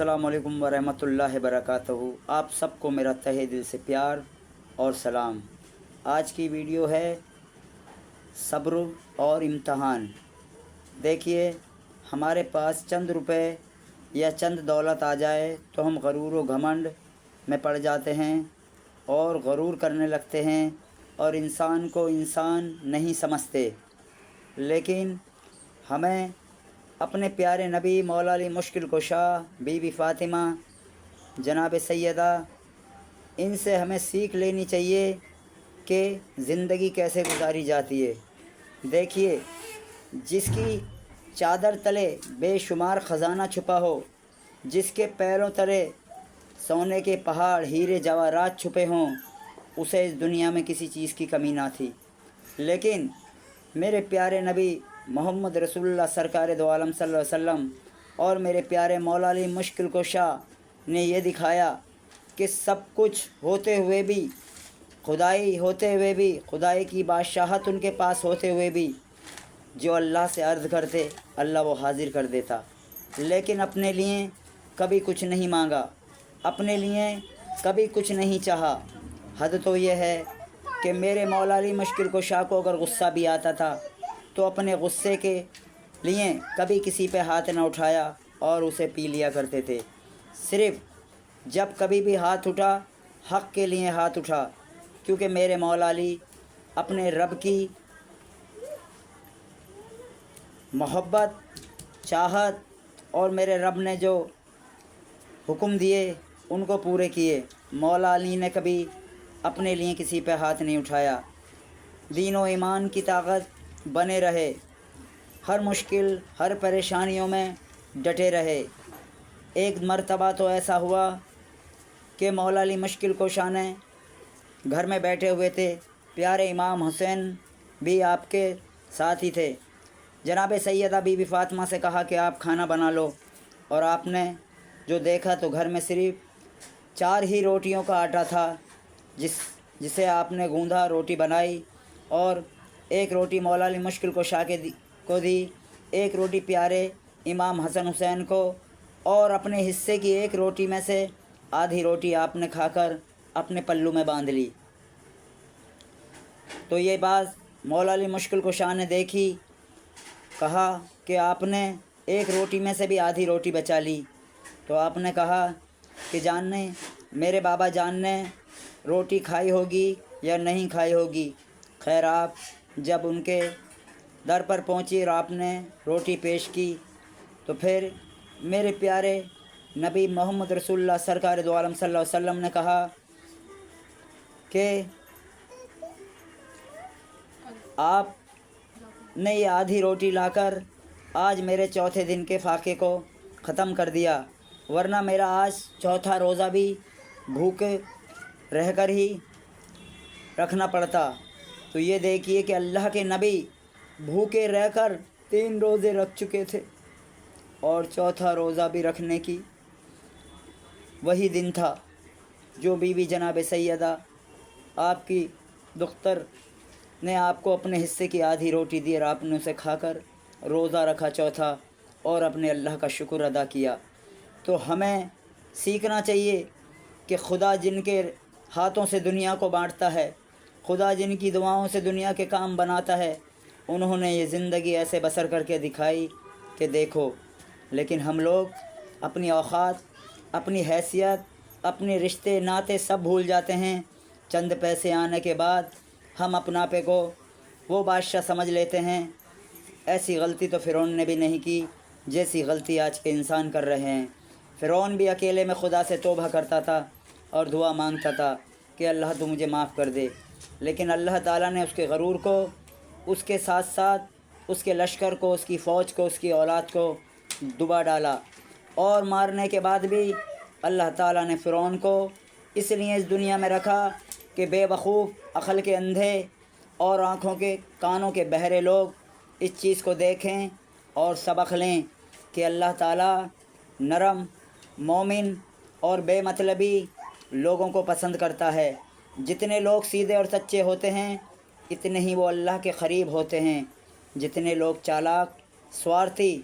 अस्सलाम वालेकुम वरहमतुल्लाहि वबरकातुहू। आप सबको मेरा तहे दिल से प्यार और सलाम। आज की वीडियो है सब्र और इम्तहान। देखिए, हमारे पास चंद रुपए या चंद दौलत आ जाए तो हम गरूर व घमंड में पड़ जाते हैं और गरूर करने लगते हैं और इंसान को इंसान नहीं समझते। लेकिन हमें अपने प्यारे नबी मौला अली मुश्किल कुशा, बीवी फ़ातिमा, जनाब सैयदा, इनसे हमें सीख लेनी चाहिए कि ज़िंदगी कैसे गुजारी जाती है। देखिए, जिसकी चादर तले बेशुमार ख़जाना छुपा हो, जिसके पैरों तले सोने के पहाड़ हीरे जवाहरात छुपे हों, उसे इस दुनिया में किसी चीज़ की कमी ना थी। लेकिन मेरे प्यारे नबी मोहम्मद रसूलुल्लाह सरकार दो आलम सल्लल्लाहु अलैहि वसल्लम और मेरे प्यारे मौला अली मुश्किल कुशा ने ये दिखाया कि सब कुछ होते हुए भी, खुदाई होते हुए भी, खुदाई की बादशाहत उनके पास होते हुए भी, जो अल्लाह से अर्ज़ करते अल्लाह वो हाज़िर कर देता। लेकिन अपने लिए कभी कुछ नहीं मांगा, अपने लिए कभी कुछ नहीं चाहा। हद तो ये है कि मेरे मौला अली मुश्किल कुशा को अगर गुस्सा भी आता था तो अपने गुस्से के लिए कभी किसी पे हाथ न उठाया और उसे पी लिया करते थे। सिर्फ़ जब कभी भी हाथ उठा, हक़ के लिए हाथ उठा, क्योंकि मेरे मौला अली अपने रब की मोहब्बत, चाहत और मेरे रब ने जो हुक्म दिए उनको पूरे किए। मौला अली ने कभी अपने लिए किसी पे हाथ नहीं उठाया। दीन व ईमान की ताकत बने रहे, हर मुश्किल, हर परेशानियों में डटे रहे। एक मर्तबा तो ऐसा हुआ कि मौला अली मुश्किल कुशा ने घर में बैठे हुए थे, प्यारे इमाम हुसैन भी आपके साथ ही थे। जनाब सैयदा बीबी फ़ातिमा से कहा कि आप खाना बना लो, और आपने जो देखा तो घर में सिर्फ़ 4 ही रोटियों का आटा था, जिसे आपने गूंधा, रोटी बनाई और एक रोटी मौला अली मुश्किल कुशा को दी, एक रोटी प्यारे इमाम हसन हुसैन को, और अपने हिस्से की एक रोटी में से आधी रोटी आपने खाकर अपने पल्लू में बांध ली। तो ये बात मौला अली मुश्किल कुशा ने देखी, कहा कि आपने एक रोटी में से भी आधी रोटी बचा ली। तो आपने कहा कि जान ने, मेरे बाबा जान ने रोटी खाई होगी या नहीं खाई होगी। खैर, आप जब उनके दर पर पहुंची और आपने रोटी पेश की, तो फिर मेरे प्यारे नबी मोहम्मद रसूलुल्लाह सरकार दो आलम सल्लल्लाहु अलैहि वसल्लम ने कहा कि आपने ये आधी रोटी लाकर आज मेरे चौथे दिन के फाके को ख़त्म कर दिया, वरना मेरा आज चौथा रोज़ा भी भूखे रहकर ही रखना पड़ता। तो ये देखिए कि अल्लाह के नबी भूखे रहकर 3 रोज़े रख चुके थे और चौथा रोज़ा भी रखने की वही दिन था जो बीवी जनाब सैयदा आपकी दुख्तर ने आपको अपने हिस्से की आधी रोटी दी और आपने उसे खाकर रोज़ा रखा चौथा और अपने अल्लाह का शुक्र अदा किया। तो हमें सीखना चाहिए कि खुदा जिनके हाथों से दुनिया को बांटता है, खुदा जिनकी दुआओं से दुनिया के काम बनाता है, उन्होंने ये ज़िंदगी ऐसे बसर करके दिखाई कि देखो। लेकिन हम लोग अपनी औकात, अपनी हैसियत, अपने रिश्ते नाते सब भूल जाते हैं। चंद पैसे आने के बाद हम अपनापे को वो बादशाह समझ लेते हैं। ऐसी गलती तो फ़िरौन ने भी नहीं की जैसी गलती आज के इंसान कर रहे हैं। फ़िरौन भी अकेले में खुदा से तौबा करता था और दुआ मांगता था कि अल्लाह तू मुझे माफ़ कर दे, लेकिन अल्लाह ताला ने उसके गरूर को, उसके साथ साथ उसके लश्कर को, उसकी फ़ौज को, उसकी औलाद को डुबा डाला। और मारने के बाद भी अल्लाह ताला ने फ़िरौन को इसलिए इस दुनिया में रखा कि बेवकूफ़, अक़ल के अंधे और आँखों के, कानों के बहरे लोग इस चीज़ को देखें और सबक लें कि अल्लाह ताला नरम, मोमिन और बेमतलबी लोगों को पसंद करता है। जितने लोग सीधे और सच्चे होते हैं, इतने ही वो अल्लाह के क़रीब होते हैं। जितने लोग चालाक, स्वार्थी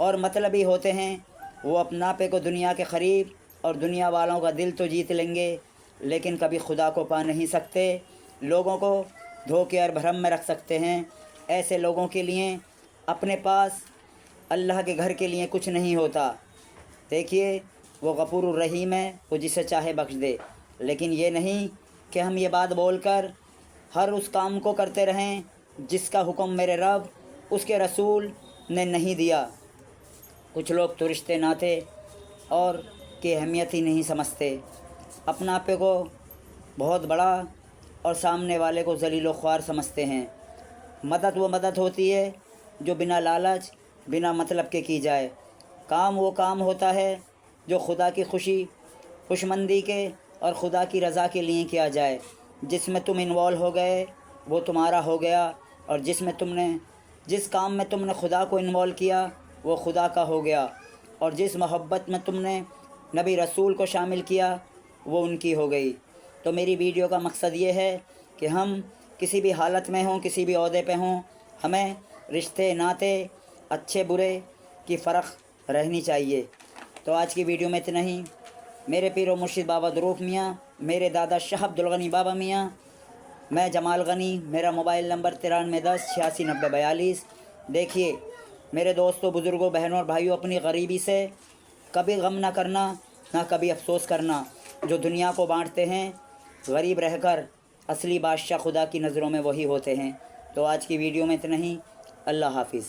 और मतलबी होते हैं, وہ اپناپے کو دنیا کے قریب اور دنیا والوں کا دل تو جیت لیں گے، لیکن کبھی خدا کو پا نہیں سکتے، لوگوں کو دھوکے اور بھرم میں رکھ سکتے ہیں۔ ایسے لوگوں کے لیے اپنے پاس اللہ کے گھر کے لیے کچھ نہیں ہوتا۔ دیکھیے، وہ غفور الرحیم ہے، وہ جسے چاہے بخش دے، لیکن یہ نہیں کہ ہم یہ بات بول کر ہر اس کام کو کرتے رہیں جس کا حکم میرے رب اس کے رسول نے نہیں دیا۔ کچھ لوگ تو رشتے ناتے اور کی اہمیت ہی نہیں سمجھتے، اپنا آپ کو بہت بڑا اور سامنے والے کو ذلیل و خوار سمجھتے ہیں۔ مدد وہ مدد ہوتی ہے جو بنا لالچ، بنا مطلب کے کی جائے۔ کام وہ کام ہوتا ہے جو خدا کی خوشمندی کے اور خدا کی رضا کے لیے کیا جائے۔ جس میں تم انوالو ہو گئے وہ تمہارا ہو گیا، اور جس کام میں تم نے خدا کو انوالو کیا وہ خدا کا ہو گیا، اور جس محبت میں تم نے نبی رسول کو شامل کیا وہ ان کی ہو گئی۔ تو میری ویڈیو کا مقصد یہ ہے کہ ہم کسی بھی حالت میں ہوں، کسی بھی عہدے پہ ہوں، ہمیں رشتے ناتے اچھے برے کی فرق رہنی چاہیے۔ تو آج کی ویڈیو میں اتنا ہی۔ میرے پیر و مرشد بابا دروق میاں، میرے دادا شاہ عبدالغنی بابا میاں، میں جمال غنی، میرا موبائل نمبر 9310869042۔ دیکھیے میرے دوستوں، بزرگوں، بہنوں اور بھائیوں، اپنی غریبی سے کبھی غم نہ کرنا، نہ کبھی افسوس کرنا۔ جو دنیا کو بانٹتے ہیں غریب رہ کر، اصلی بادشاہ خدا کی نظروں میں وہی ہوتے ہیں۔ تو آج کی ویڈیو میں اتنا ہی۔ اللہ حافظ۔